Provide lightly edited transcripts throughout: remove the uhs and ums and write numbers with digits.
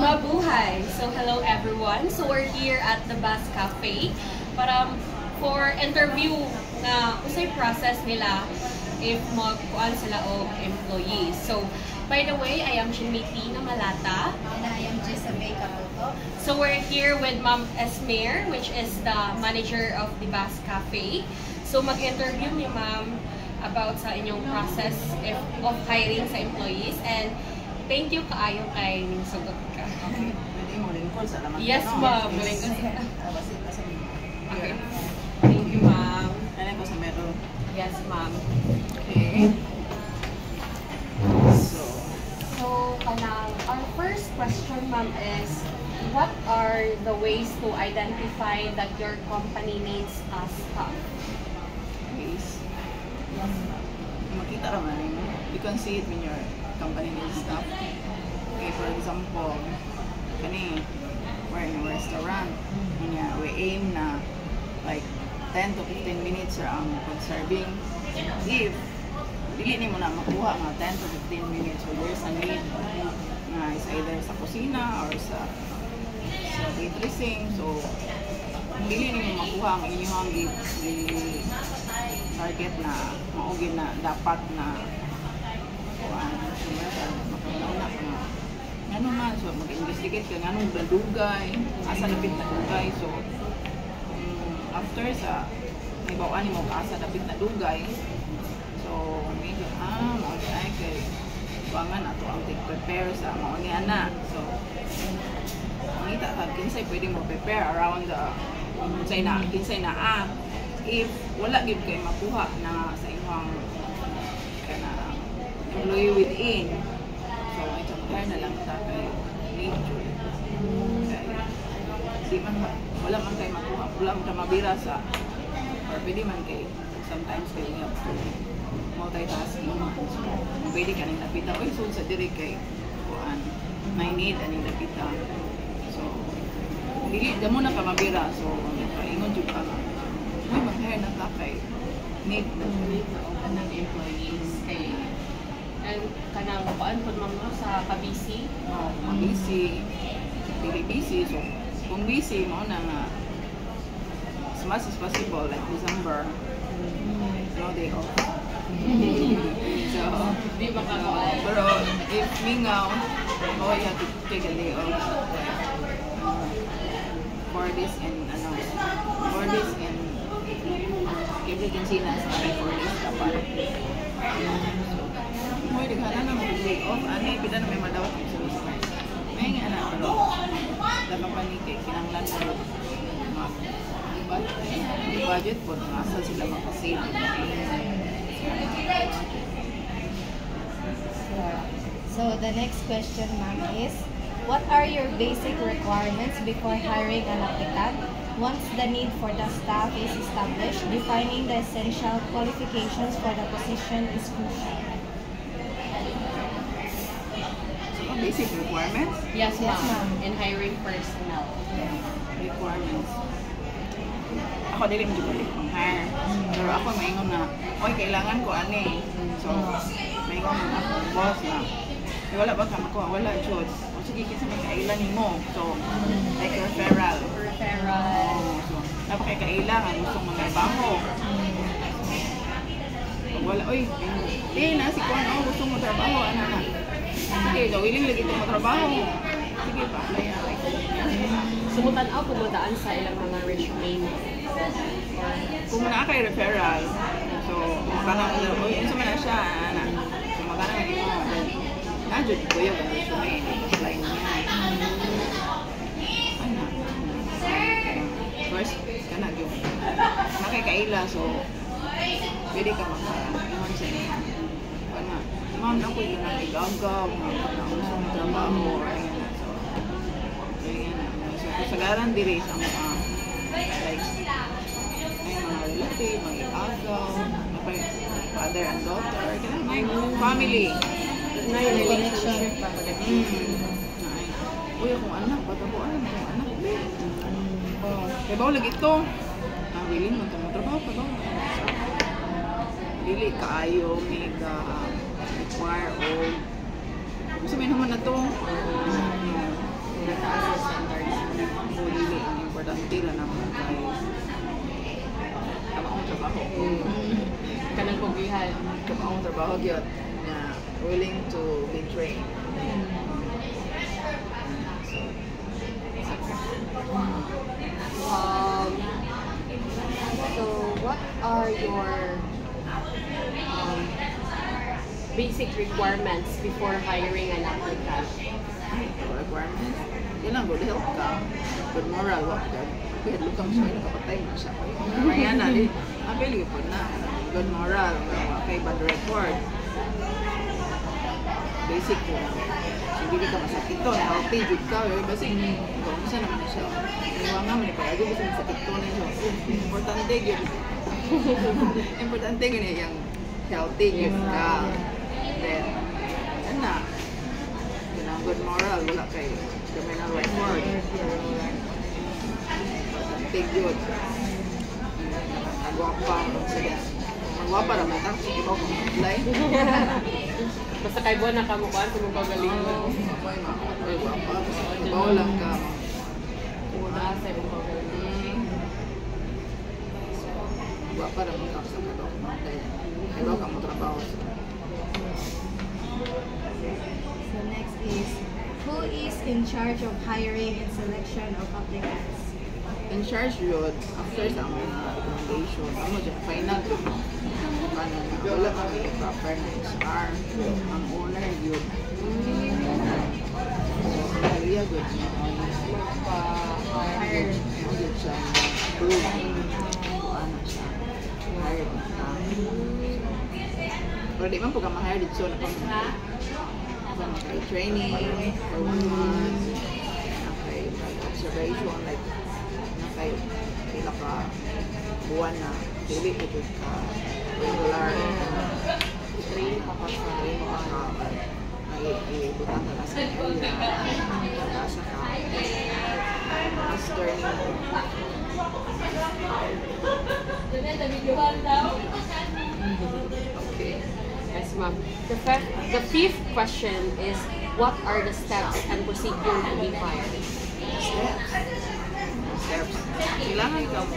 Mabuhay! So hello everyone. So we're here at the Bus Cafe para for interview na usay process nila if magkuan sila o employees. So by the way, I am Chinmiti na Malata. And I am Jisabay Caputo. So we're here with Ma'am Esmer, which is the manager of the Bus Cafe. So mag-interview ni Ma'am about sa inyong process of hiring sa employees, and thank you kaayo kay ning sugot ka. Okay. Pwede mo lingkod sa laman. Yes, ma'am. Lingkod sa. Okay. Thank you, ma'am. Alam ko sa meron. Yes, ma'am. Okay. So, our first question, ma'am, is what are the ways to identify that your company needs a staff? Ways. Makita naman yun. You can see it when your company needs staff. Okay, for example, kani, we're in a restaurant. We aim na like 10 to 15 minutes ang pag-serving. If dili ni mo na makuha nga 10 to 15 minutes, so there's a need na is either sa kusina or sa waitressing. So dili ni mo makuha ang inyong target na maugin na dapat na kuan makauna na ngano man, so mag-investigate ka nganong dugay asa lapit na dugay. So after sa ibawaan mo asa lapit na dugay, so medyo okay kay buwangan ato ang prepare sa mga ni ana. So mangita ka kinsay pwede mo prepare around the kinsay na if wala gid kay makuha na sa imong kana employee within, so ay compare na lang ta kay nature. Di man wala man kay makuha, wala man ka mabira sa or pwede man kay sometimes kay you have to multitasking. So pwede ka nang napita oy so sa diri kay kuan may need ani napita. So dili damo na ka mabira, so kaingon jud ka may mag-hire na ta kay need na ng employees kay And kanang kuan pud ma'am sa ka-busy? busy, very busy. So kung busy mo na nga as much as possible like December, no day off. So Di ba ka pero if mingaw, oh you have to take a day off for this and everything sina sa for this dapat. Mo di kana na mag-day off ani pila na may madawat sa susunod. May nga na pero dapat pa ni kay kinahanglan mo budget po asa sila makasave. So the next question, ma'am, is what are your basic requirements before hiring an applicant? Once the need for the staff is established, defining the essential qualifications for the position is crucial. So basic requirements. Yes, Yes, ma'am. ma'am. In hiring personnel. Requirements. Ako dili mo dito hire. Pero ako maingon na, oy kailangan ko ani. So maingon na ako boss na. Wala ba ka makuha? Wala jud. O sige kinsa may kailan nimo. So like referral. So napakailangan gusto mo may baho. Wala oy. Na si kuan gusto mo trabaho ana na. Sige, willing lagi mo trabaho. Sige pa, laya like. Sumutan ako pumudaan sa ilang mga resume. Kung na kay referral, so makana mo oy unsa man na siya ana. So makana man imo. Najud ko yung resume apply niya. Ana. First kana gyud. Nakakaila so pwede ka maka-iwan sa niya. Kana, ma'am na ko yun ang igagaw, na gusto mo trabaho, ayan na. So, ayan na. So, kasagaran diri sa mga like may mga relative, mga igagaw, father and daughter, kailangan may family. Na yung relationship pa ko Uy, akong anak, bata ko anak, kaya ba lagi ito? Willing mo itong trabaho pa ba? Dili kaayo, mega require o gusto mo naman na ito. tira na mga kay kabaong trabaho. Kanang pugihan. Kabaong trabaho gyud na willing to be trained. So what are your basic requirements before hiring an applicant? Requirements. Yun lang, good health ka. Good moral, what good. Kaya lukang siya, nakapatay mo siya. Kaya na, apili po na. Good moral, okay, bad record. Basic po. So, hindi ka masakit to, healthy, good ka. Basi, kung saan naman siya. Iwa nga, may palagi kasi masakit to na siya. Importante yun. Importante yun yung healthy, good ka. Then, yan na. Yun ang good moral, wala kay criminal record. Importante yun. Nagwapa, sige. Magwapa naman, tapos ibaw kong apply. Basta kay buwan na kamukhaan, kung magagaling mo. Ay, wapa. Ibaw lang ka. Una, sa ibang magaling. Wapa naman ka sa kadok. Ibaw ka mo trabaho. So next is, who is in charge of hiring and selection of applicants? In charge yun, after sa mga recommendation, ano dyan, final yun. Wala kami proper na HR, ang owner yun. So, area yun, Magpa-hire. ano yun siya, approve, ano siya, hired na. Pero di man po ka ma-hire dito, na pang training, for 1 month, observation, like, kay pila ka buwan na dili ito ka regular Train pa ka sa ibutang ka sa area sa ka mas learning okay. Yes, ma'am. The fifth question is, what are the steps and procedure to be hired? Steps. Kailangan ka mo.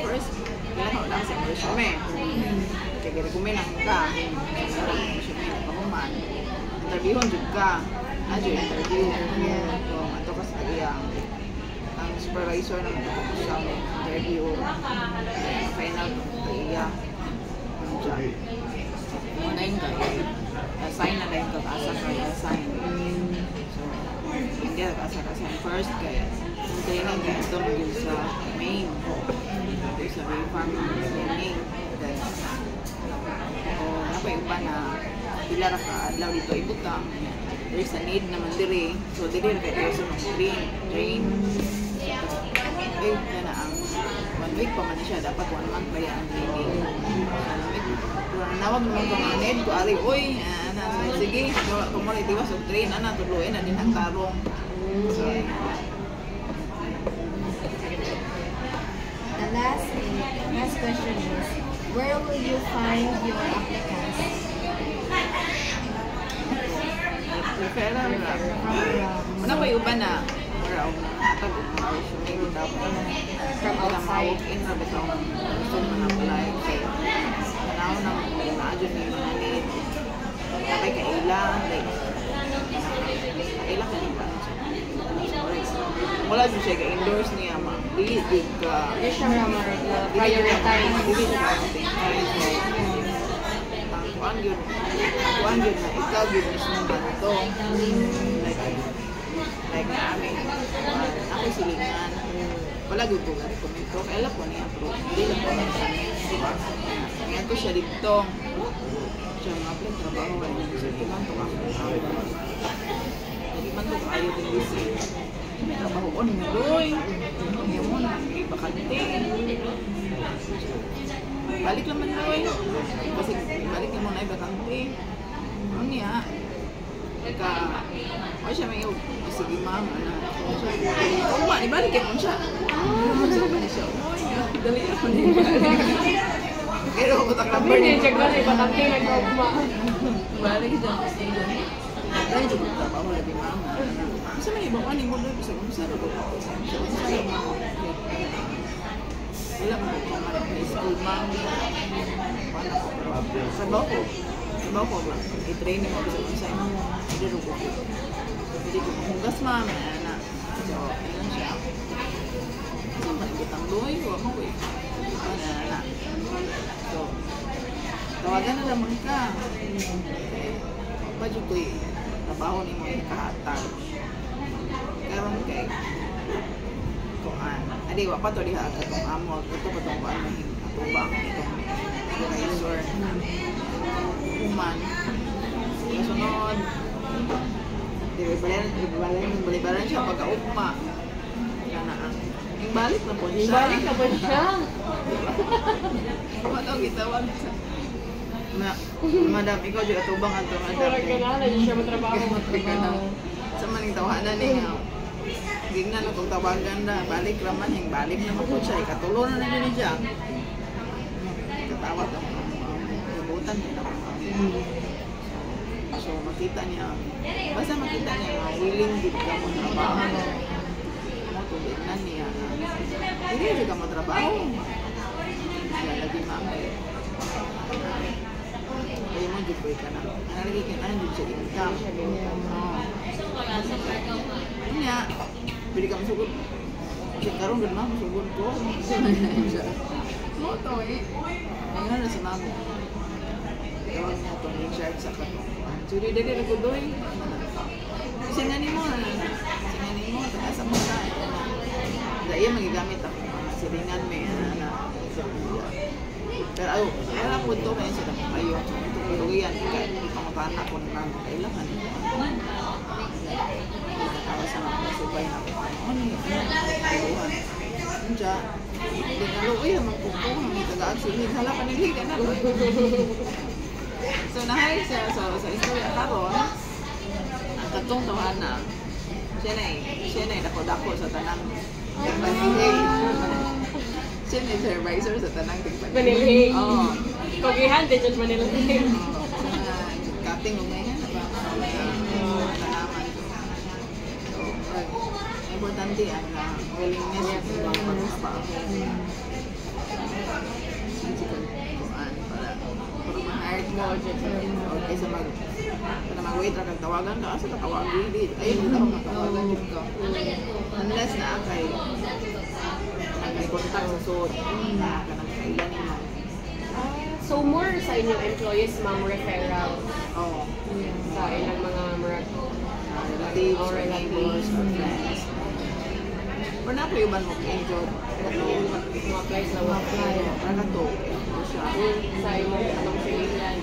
First, kailangan mo lang sa resume. Kaya recommend ang ka. Resume, pahuman. Interviewon dyan ka. Nadyo interview. So, ato ka sa iyang ang supervisor na magpapos sa interview. Final sa iya. Ano dyan? Muna yung kayo. Assign na rin ka. Asa ka. Assign. So, hindi ka asa ka. First, kaya kaya lang ito maging sa main ito sa main farm main o napaiba na pila ra ka adlaw dito ibutang there's a need naman diri so diri ra kayo sa train na ang 1 week pa man siya dapat 1 month pa yan ang training kung nawag naman ko mga need ko ari oy sige kung mo itiwas og train tuloy na din ang tarong so The last question is, where will you find your applicants? Referral na. Muna ba yung iba na maraw na atag mga resume without From outside. in na bitaw gusto mo na apply kaya panahon na na-adyo na yung mga need kapay kailang like kailang ka yung wala din siya ka-endorse niya ma dili din ka Hindi siya prioritize. dili siya ka-prioritize ang kuan yun na ikaw yun mismo ba ito like namin ako silingan wala gud ko nga recommend ko kaya ko niya approve hindi lang ko na diba ngayon ko siya dito siya mga plan trabaho wala niya siya iman to ako iman to ayaw din busy may trabaho ko nung doy ngayon mo na bakante balik naman doy kasi balik mo na bakante ano niya ka o siya may sige ma'am o ma ibalik mo siya sabi niya siya dali ako niya pero ko tak number Hindi, check na rin. Patapin nag-ogma. balik dyan kasi Dahil juga trabaho lagi mama. Bisa may ibang aning mo doon, bisa ro ko. So, sa mga wala mo ko man high school mom. Wala ko pero trabaho ko ba? I-training mo sa imo. Hindi ro ko. Hindi ko hugas mama na. So, ayun siya. Sa pagkitang doy ko ako eh. Na. So, tawagan na naman ka. Pa jud ko'y trabaho ni mo kahatag. Karon kay kuan. Adi wa pa to diha ka tong amol, ito pa tong kuan mahing atubang itong supervisor. Human. Sunod. Balibaran siya pagka-ugma. Kana ang balik na po siya. Balik na po siya. Ano gitawag sa Madam, ikaw juga tubang ato madam. Wala ka na, hindi siya matrabaho. Sa maning tawanan niya. Gingnan kung tawagan na, balik raman yung balik na po siya. Ikatulo na rin niya. Katawag ang kabutan niya. So makita niya, basta makita niya na willing din ka mo trabaho. Tignan niya na hindi juga mo trabaho. Kaya lagi mamay. Kaya mo dito ka na. Nalagi ka na dito sa income. Niya, pwede ka masugod. Kasi karoon doon na masugod ko. Mo to eh. Ngayon na sa mamo. Tawag mo itong Richard sa katong. So, di ko doon. Singanin mo. Takas mo na. Dahil magigamit ako. Silingan may pero wala po ito kaya sila kayo. Tuluyan, kahit hindi pa matana ko na kailangan. Tawa sa mga subay na ano yun? Tuluhan. Diyan, hindi na lo, uy, magpupuhan. May taga-agsilid. Hala pa niliga na. So, nahay siya sa istorya karon ang katong tawana. Siya na dako-dako sa tanang Manilay. Siya na supervisor sa tanang Manilay. Oo. Kogihan din dyan Manilay. Cutting umayan na ba? Tanaman. So, importante ang willingness ng mga pagtrabaho. Para ma-hire mo okay sa para mag-wait ra kang tawagan ka asa ka tawagin ayun daw matawagan jud ka unless na kay contact sa suod kanang kailan mo. So more sa inyong employees ma'am referral Oo. sa ilang mga relatives or neighbors or friends. Or na po yung ban mo enjoy apply sa apply para ka to siya sa inyong anong civilian.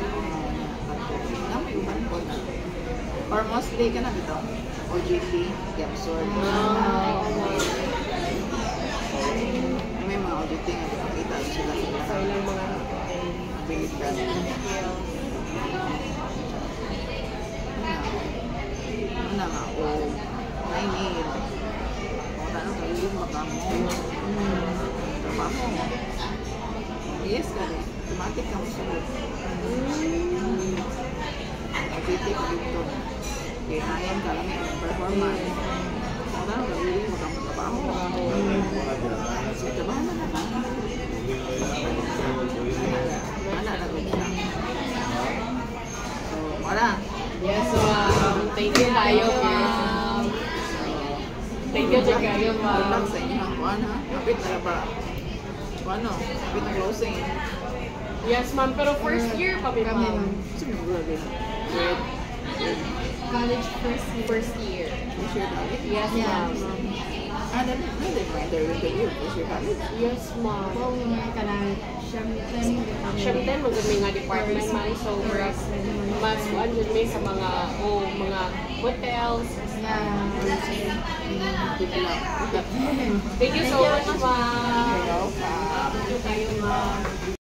Or mostly ka na dito OJT, Gemsor. May mga OJT nga dipakita sila Sa ilang mga abilidad. Ano nga, o may need. O ano ka, yung baka mo. Trabaho mo. Yes ka rin. Automatic ka mo sunod. OJT ka dito. Kinayan ka lang yung performance. O ano ka, really mo kang trabaho. So, trabaho na naman. Ana na rin siya. So, wala. Yes, ma'am. Thank you tayo, ma'am. Thank you kayo, Good ma'am. luck sa inyo ang kuwan ha. Kapit na ba? Ano? Kapit na closing. Yes, ma'am. Pero first year pa Kami, ma'am. ma'am. Siguro din. Grade. College first year. First year. First year college? Yes, Yeah. ma'am. Then mo interview. First year college? Yes, ma'am. Kung kanang Siyempre, maganda nga department, ma'am. So, mas andun may sa mga hotels. Good luck. Thank you so much, ma'am. Welcome. Thank you tayo, ma'am.